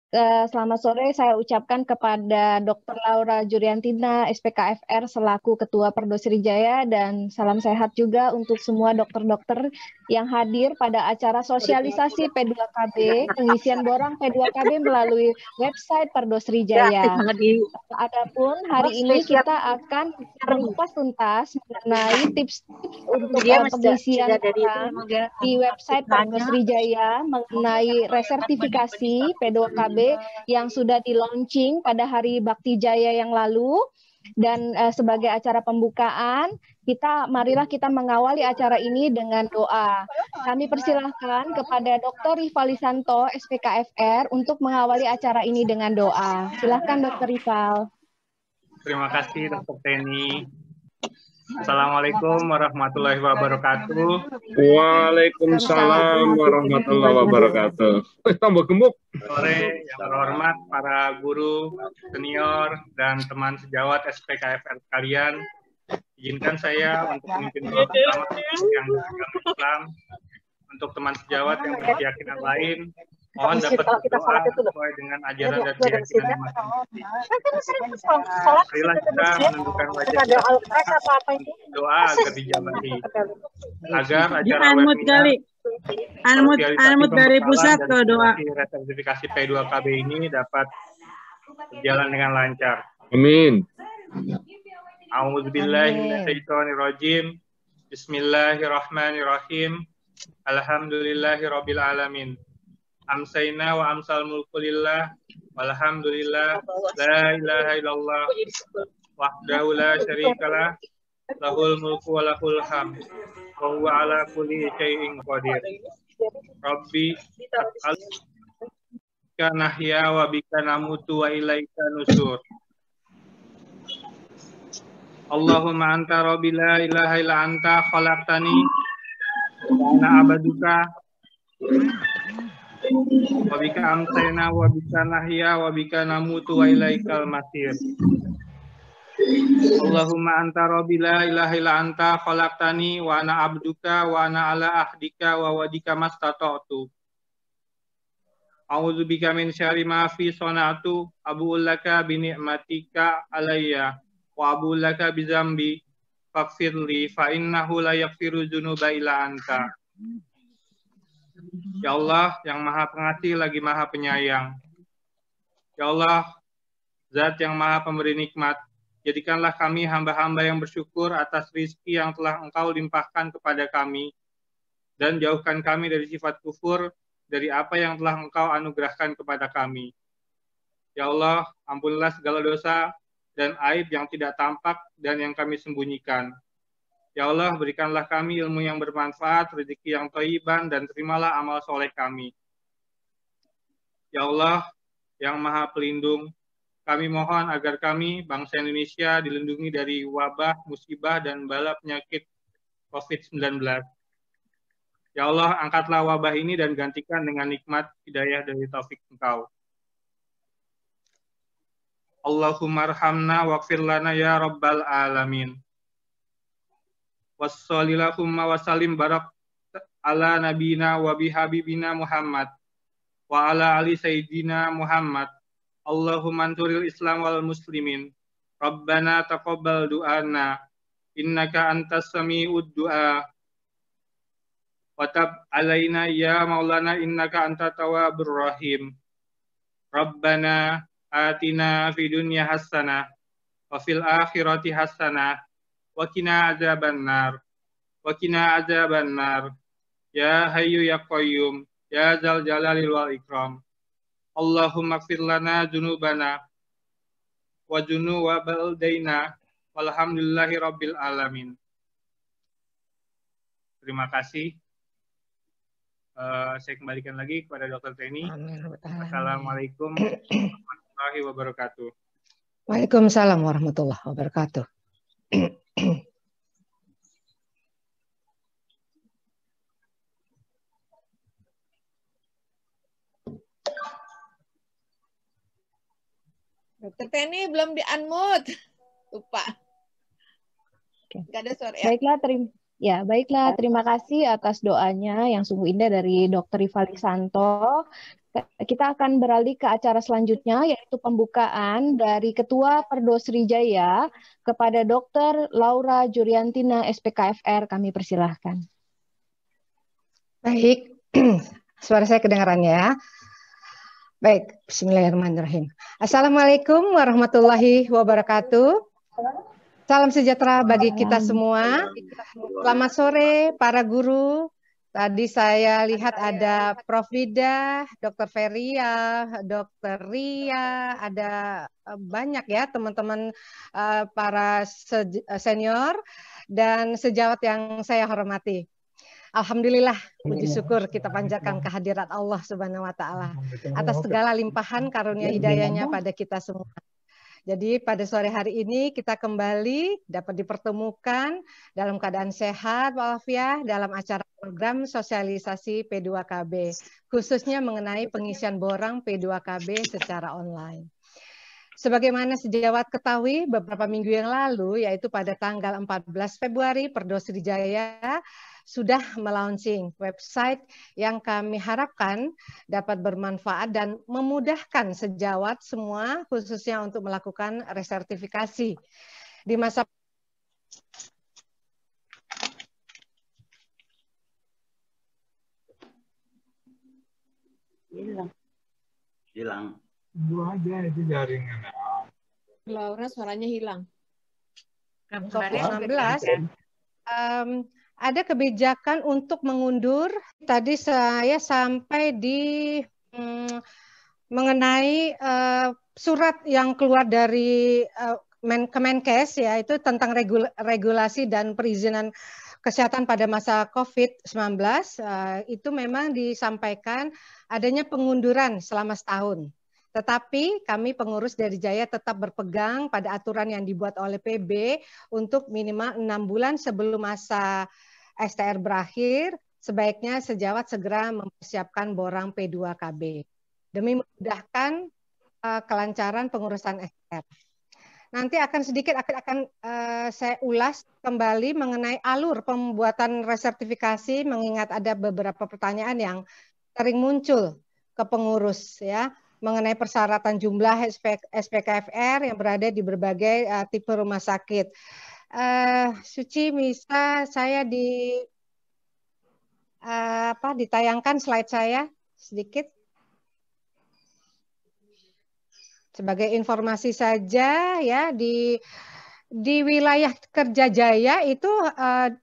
Selamat sore saya ucapkan kepada Dr. Laura Juriantina, SPKFR selaku Ketua Perdo Sriwijaya, dan salam sehat juga untuk semua dokter-dokter yang hadir pada acara sosialisasi P2KB, pengisian borang P2KB melalui website Perdo Sriwijaya. Adapun hari ini kita akan mengupas tuntas mengenai tips-tips untuk pengisian borang di website Perdo Sriwijaya mengenai resertifikasi P2KB yang sudah di-launching pada Hari Bakti Jaya yang lalu. Dan sebagai acara pembukaan, marilah kita mengawali acara ini dengan doa. Kami persilahkan kepada Dr. Rival Lisanto, SPKFR, untuk mengawali acara ini dengan doa. Silahkan Dr. Rival. Terima kasih Dr. Teni. Assalamualaikum warahmatullahi wabarakatuh. Waalaikumsalam warahmatullahi wabarakatuh. Tambah gemuk. Sore yang terhormat para guru, senior, dan teman sejawat SPKFR sekalian. Izinkan saya untuk memimpin doa pertama yang beragama Islam. Untuk teman sejawat yang berkeyakinan lain, mohon dapat berdoa sesuai dengan ajaran dan keyakinan masing-masing. Marilah kita menundukkan wajah kita doa agar dijabahi. Agar acara webinar Anmut dari pusat ke doa. Resertifikasi P2KB ini dapat berjalan dengan lancar. Amin. A'udzubillahi minasyaitonirrajim. Bismillahirrahmanirrahim. Alhamdulillahirabbil alamin. Amsayna wa amsal mulku lillah walhamdulillah la ilaha illallah wahdahu la syarikalah lahul mulku wa lahul hamd wa huwa ala kulli syai'in qadir. Rabbi as'aluka nahya wa bika namutu wa ilaika nusur. Allahumma anta rabbi la ilaha illa anta khalaqtani wa ana abaduka wa bika amsayna wa bika nahya wa bika namutu wa ilaikal masir. Allahumma anta rabbi la ilaha illa anta khalaqtani wa ana abduka wa ana ala ahdika wa wadika mastata'tu. A'udzu bika min syarri ma fi sana'tu abu'u laka bi ni'matika alayya wa abu'u laka bi dzambi faghfirli fa innahu la yaghfiru dzunuba illa anta. Ya Allah yang maha pengasih lagi maha penyayang. Ya Allah, Zat yang maha pemberi nikmat, jadikanlah kami hamba-hamba yang bersyukur atas rizki yang telah Engkau limpahkan kepada kami, dan jauhkan kami dari sifat kufur, dari apa yang telah Engkau anugerahkan kepada kami. Ya Allah, ampunilah segala dosa dan aib yang tidak tampak dan yang kami sembunyikan. Ya Allah, berikanlah kami ilmu yang bermanfaat, rezeki yang thayyiban, dan terimalah amal soleh kami. Ya Allah, yang maha pelindung, kami mohon agar kami, bangsa Indonesia, dilindungi dari wabah, musibah, dan bala penyakit COVID-19. Ya Allah, angkatlah wabah ini dan gantikan dengan nikmat hidayah dari taufik Engkau. Allahumma arhamna waghfir lana ya rabbal alamin. Wassalillahumma wasallim barak ala nabina wa bihabibina Muhammad wa ala ali sayyidina Muhammad. Allahumma anturil Islam wal muslimin. Rabbana taqabbal du'ana innaka antas sami'ud du'a wa tab alaina ya maulana innaka antat tawwabur rahim. Rabbana atina fid dunya hasanah wa fil akhirati hasanah wa qina adzabannar wa qina adzabannar ya hayyu ya qayyum ya dzal jalali wal ikram. Allahumma ighfir lana dzunubana wa dzunubaldaina walhamdulillahi rabbil alamin. Terima kasih. Saya kembalikan lagi kepada Dr. Teni. Assalamualaikum warahmatullahi wabarakatuh. Waalaikumsalam warahmatullahi wabarakatuh. Dokter Teni belum di-unmute. Lupa. Nggak ada suara ya. Baiklah, Ya, baiklah. Terima kasih atas doanya yang sungguh indah dari Dr. Rifali Santo. Kita akan beralih ke acara selanjutnya, yaitu pembukaan dari Ketua Perdo Srijaya kepada Dr. Laura Juriantina, SPKFR. Kami persilahkan. Baik, suara saya kedengaran ya. Baik, bismillahirrahmanirrahim. Assalamualaikum warahmatullahi wabarakatuh. Salam sejahtera bagi kita semua. Selamat sore para guru. Tadi saya lihat ada Prof. Vida, Dr. Feria, Dr. Ria, ada banyak ya teman-teman para senior dan sejawat yang saya hormati. Alhamdulillah, puji syukur kita panjatkan kehadirat Allah Subhanahu wa Ta'ala atas segala limpahan karunia hidayahnya pada kita semua. Jadi pada sore hari ini kita kembali dapat dipertemukan dalam keadaan sehat walafiat dalam acara program sosialisasi P2KB, khususnya mengenai pengisian borang P2KB secara online. Sebagaimana sejawat ketahui beberapa minggu yang lalu, yaitu pada tanggal 14 Februari, Perdo Srijaya sudah melaunching website yang kami harapkan dapat bermanfaat dan memudahkan sejawat semua, khususnya untuk melakukan resertifikasi di masa hilang. Dua aja itu jaringan. Laura suaranya hilang. COVID-19 ada kebijakan untuk mengundur. Tadi saya sampai di mengenai surat yang keluar dari Kemenkes, yaitu tentang regulasi dan perizinan kesehatan pada masa COVID-19. Itu memang disampaikan adanya pengunduran selama setahun. Tetapi kami pengurus dari Jaya tetap berpegang pada aturan yang dibuat oleh PB untuk minimal 6 bulan sebelum masa STR berakhir, sebaiknya sejawat segera mempersiapkan borang P2KB demi memudahkan kelancaran pengurusan STR. Nanti akan sedikit saya ulas kembali mengenai alur pembuatan resertifikasi, mengingat ada beberapa pertanyaan yang sering muncul ke pengurus ya, mengenai persyaratan jumlah SPKFR yang berada di berbagai tipe rumah sakit. Suci, bisa saya ditayangkan slide saya sedikit? Sebagai informasi saja ya, di wilayah Kerja Jaya itu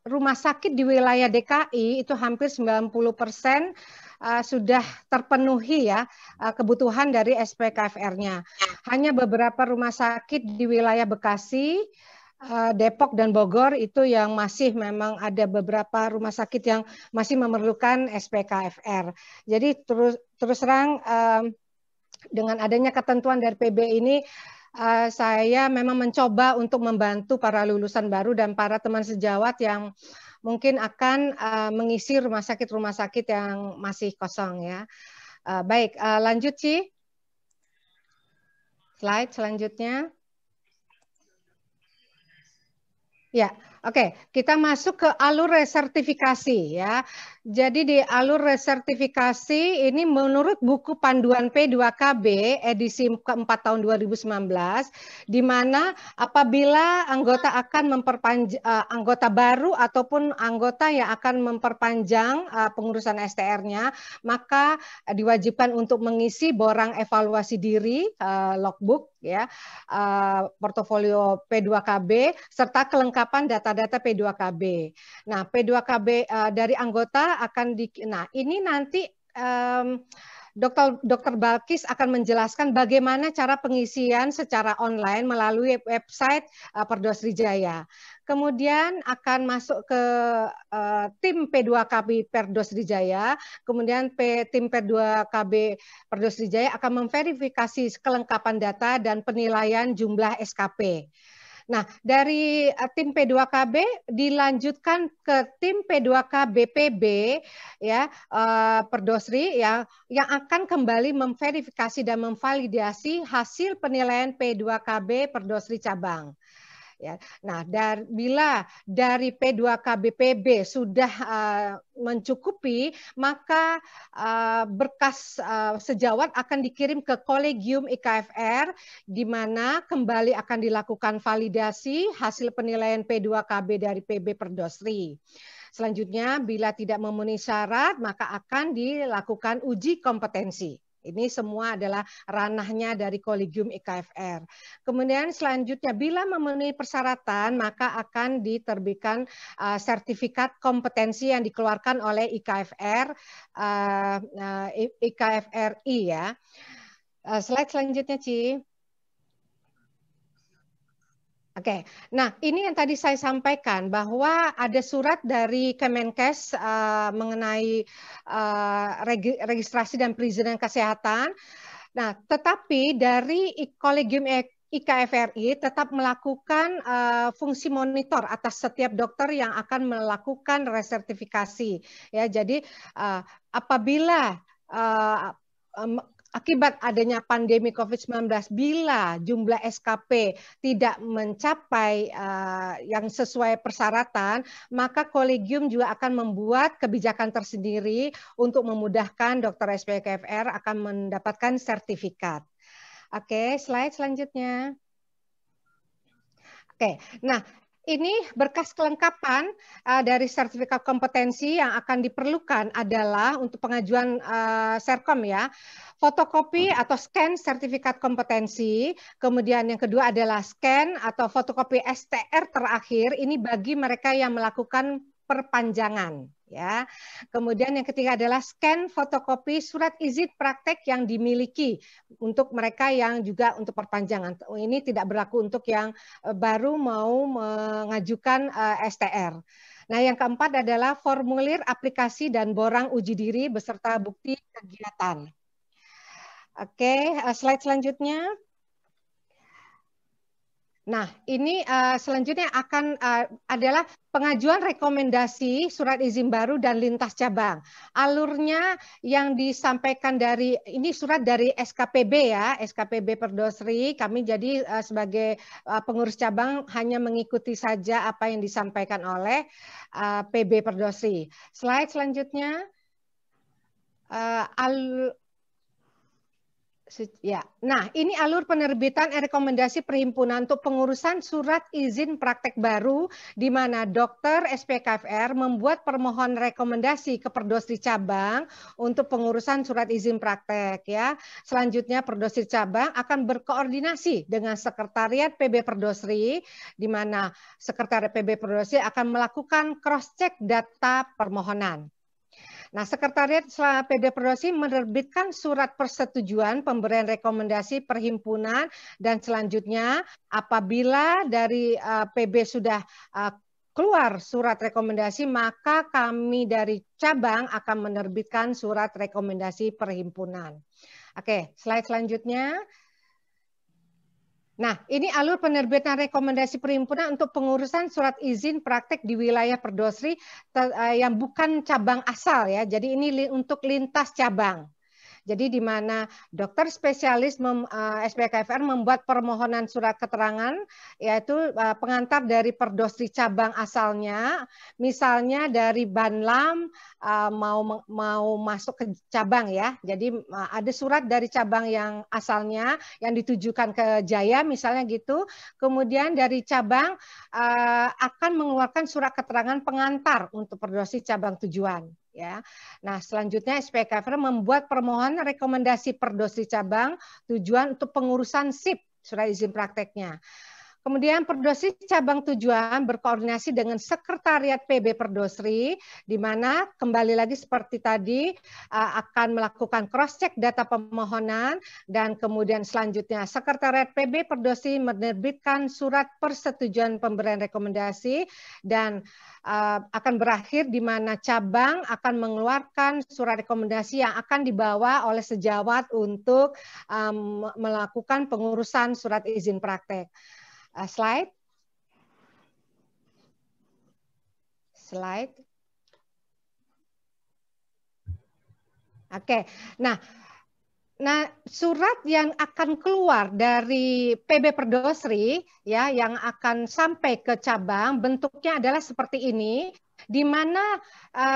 rumah sakit di wilayah DKI itu hampir 90% sudah terpenuhi ya kebutuhan dari SPKFR-nya. Hanya beberapa rumah sakit di wilayah Bekasi, Depok dan Bogor itu yang masih memang ada beberapa rumah sakit yang masih memerlukan SPKFR. Jadi terus terang dengan adanya ketentuan dari PB ini saya memang mencoba untuk membantu para lulusan baru dan para teman sejawat yang mungkin akan mengisi rumah sakit yang masih kosong ya. Baik, lanjut Ci. Slide selanjutnya. Ya, oke. Kita masuk ke alur resertifikasi ya. Jadi di alur resertifikasi ini menurut buku panduan P2KB edisi keempat tahun 2019, di mana apabila anggota akan anggota baru ataupun anggota yang akan memperpanjang pengurusan STR-nya, maka diwajibkan untuk mengisi borang evaluasi diri, logbook ya, portofolio P2KB serta kelengkapan data-data P2KB. Nah, P2KB dari anggota akan nah ini nanti Dr. Balkis akan menjelaskan bagaimana cara pengisian secara online melalui website Perdo Srijaya. Kemudian akan masuk ke tim P2KB Perdo Srijaya, kemudian tim P2KB Perdo Srijaya akan memverifikasi kelengkapan data dan penilaian jumlah SKP. Nah, dari tim P2KB dilanjutkan ke tim P2KB PB ya, Perdosri yang akan kembali memverifikasi dan memvalidasi hasil penilaian P2KB Perdosri cabang. Ya. Nah, bila dari P2KBPB sudah mencukupi, maka berkas sejawat akan dikirim ke Kolegium IKFR, di mana kembali akan dilakukan validasi hasil penilaian P2KB dari PB Perdosri. Selanjutnya, bila tidak memenuhi syarat, maka akan dilakukan uji kompetensi. Ini semua adalah ranahnya dari Kolegium IKFR. Kemudian selanjutnya, bila memenuhi persyaratan, maka akan diterbitkan sertifikat kompetensi yang dikeluarkan oleh IKFR, IKFRI ya. Slide selanjutnya, Ci. Oke, nah ini yang tadi saya sampaikan bahwa ada surat dari Kemenkes mengenai registrasi dan perizinan kesehatan. Nah, tetapi dari Kolegium IKFRI tetap melakukan fungsi monitor atas setiap dokter yang akan melakukan resertifikasi. Ya, jadi apabila akibat adanya pandemi COVID-19, bila jumlah SKP tidak mencapai yang sesuai persyaratan, maka kolegium juga akan membuat kebijakan tersendiri untuk memudahkan dokter SPKFR akan mendapatkan sertifikat. Oke, slide selanjutnya. Oke, nah ini berkas kelengkapan dari sertifikat kompetensi yang akan diperlukan adalah untuk pengajuan Serkom ya. Fotokopi atau scan sertifikat kompetensi, kemudian yang kedua adalah scan atau fotokopi STR terakhir, ini bagi mereka yang melakukan perpanjangan. Ya, kemudian yang ketiga adalah scan fotokopi surat izin praktek yang dimiliki untuk mereka yang juga untuk perpanjangan. Ini tidak berlaku untuk yang baru mau mengajukan STR. Nah, yang keempat adalah formulir aplikasi dan borang uji diri beserta bukti kegiatan. Oke, slide selanjutnya. Nah, ini selanjutnya akan adalah pengajuan rekomendasi surat izin baru dan lintas cabang. Alurnya yang disampaikan dari, ini surat dari SKPB ya, SKPB Perdosri. Kami jadi sebagai pengurus cabang hanya mengikuti saja apa yang disampaikan oleh PB Perdosri. Slide selanjutnya. Ya, nah ini alur penerbitan rekomendasi perhimpunan untuk pengurusan surat izin praktek baru, di mana dokter SPKFR membuat permohonan rekomendasi ke Perdosri cabang untuk pengurusan surat izin praktek ya. Selanjutnya Perdosri cabang akan berkoordinasi dengan Sekretariat PB Perdosri, di mana Sekretariat PB Perdosri akan melakukan cross check data permohonan. Nah, Sekretariat PB Perdosri menerbitkan surat persetujuan pemberian rekomendasi perhimpunan, dan selanjutnya apabila dari PB sudah keluar surat rekomendasi, maka kami dari cabang akan menerbitkan surat rekomendasi perhimpunan. Oke, slide selanjutnya. Nah, ini alur penerbitan rekomendasi perhimpunan untuk pengurusan surat izin praktek di wilayah Perdosri yang bukan cabang asal ya. Jadi ini untuk lintas cabang. Jadi di mana dokter spesialis SPKFR membuat permohonan surat keterangan, yaitu pengantar dari Perdosri cabang asalnya, misalnya dari Banlam mau masuk ke cabang ya. Jadi ada surat dari cabang yang asalnya yang ditujukan ke Jaya misalnya gitu. Kemudian dari cabang akan mengeluarkan surat keterangan pengantar untuk Perdosri cabang tujuan. Ya, nah selanjutnya SPKFR membuat permohonan rekomendasi Perdosri cabang tujuan untuk pengurusan SIP surat izin prakteknya. Kemudian Perdosri cabang tujuan berkoordinasi dengan Sekretariat PB Perdosri, di mana kembali lagi seperti tadi akan melakukan cross check data permohonan, dan kemudian selanjutnya Sekretariat PB Perdosri menerbitkan surat persetujuan pemberian rekomendasi, dan akan berakhir di mana cabang akan mengeluarkan surat rekomendasi yang akan dibawa oleh sejawat untuk melakukan pengurusan surat izin praktek. Slide. Oke. Nah, Nah, surat yang akan keluar dari PB Perdosri ya yang akan sampai ke cabang bentuknya adalah seperti ini, di mana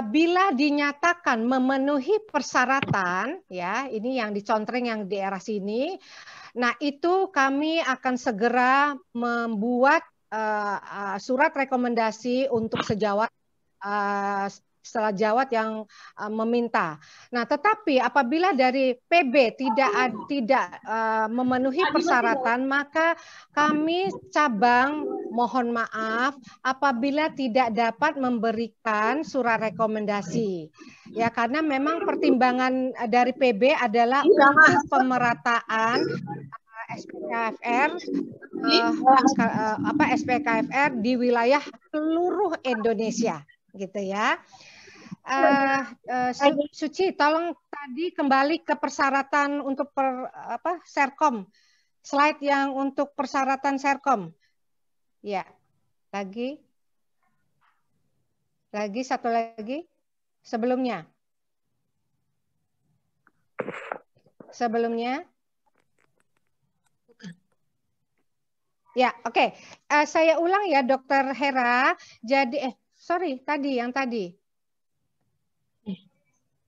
bila dinyatakan memenuhi persyaratan ya, ini yang dicontreng yang di daerah sini. Nah, itu kami akan segera membuat surat rekomendasi untuk sejawat setelah jawat yang meminta. Nah, tetapi apabila dari PB tidak memenuhi persyaratan, maka kami cabang mohon maaf apabila tidak dapat memberikan surat rekomendasi. Ya, karena memang pertimbangan dari PB adalah untuk pemerataan SPKFR SPKFR di wilayah seluruh Indonesia, gitu ya. Suci, tolong tadi kembali ke persyaratan untuk Serkom. Slide yang untuk persyaratan Serkom. Ya, lagi satu lagi. Sebelumnya. Ya, oke. Saya ulang ya, Dokter Hera. Jadi, yang tadi.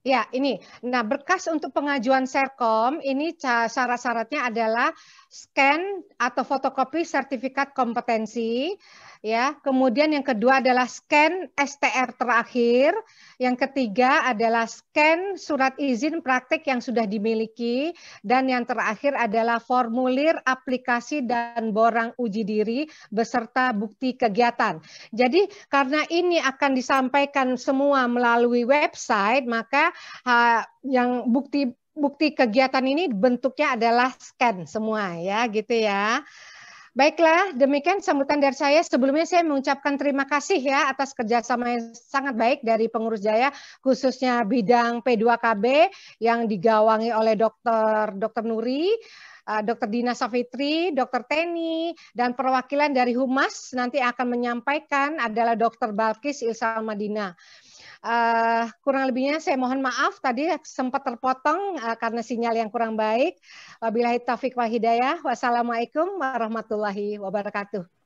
Ya, ini. Nah, berkas untuk pengajuan Serkom, ini syarat-syaratnya adalah scan atau fotokopi sertifikat kompetensi. Ya, kemudian yang kedua adalah scan STR terakhir, yang ketiga adalah scan surat izin praktik yang sudah dimiliki, dan yang terakhir adalah formulir aplikasi dan borang uji diri beserta bukti kegiatan. Jadi karena ini akan disampaikan semua melalui website, maka yang bukti kegiatan ini bentuknya adalah scan semua ya, gitu ya. Baiklah, demikian sambutan dari saya. Sebelumnya saya mengucapkan terima kasih ya atas kerjasama yang sangat baik dari Pengurus Jaya, khususnya bidang P2KB yang digawangi oleh Dr. Nuri, Dr. Dina Safitri, Dr. Teni, dan perwakilan dari Humas nanti akan menyampaikan adalah Dr. Balkis Ilsa Madina. Kurang lebihnya saya mohon maaf tadi sempat terpotong karena sinyal yang kurang baik. Wabillahi taufiq wal hidayah. Wassalamualaikum warahmatullahi wabarakatuh.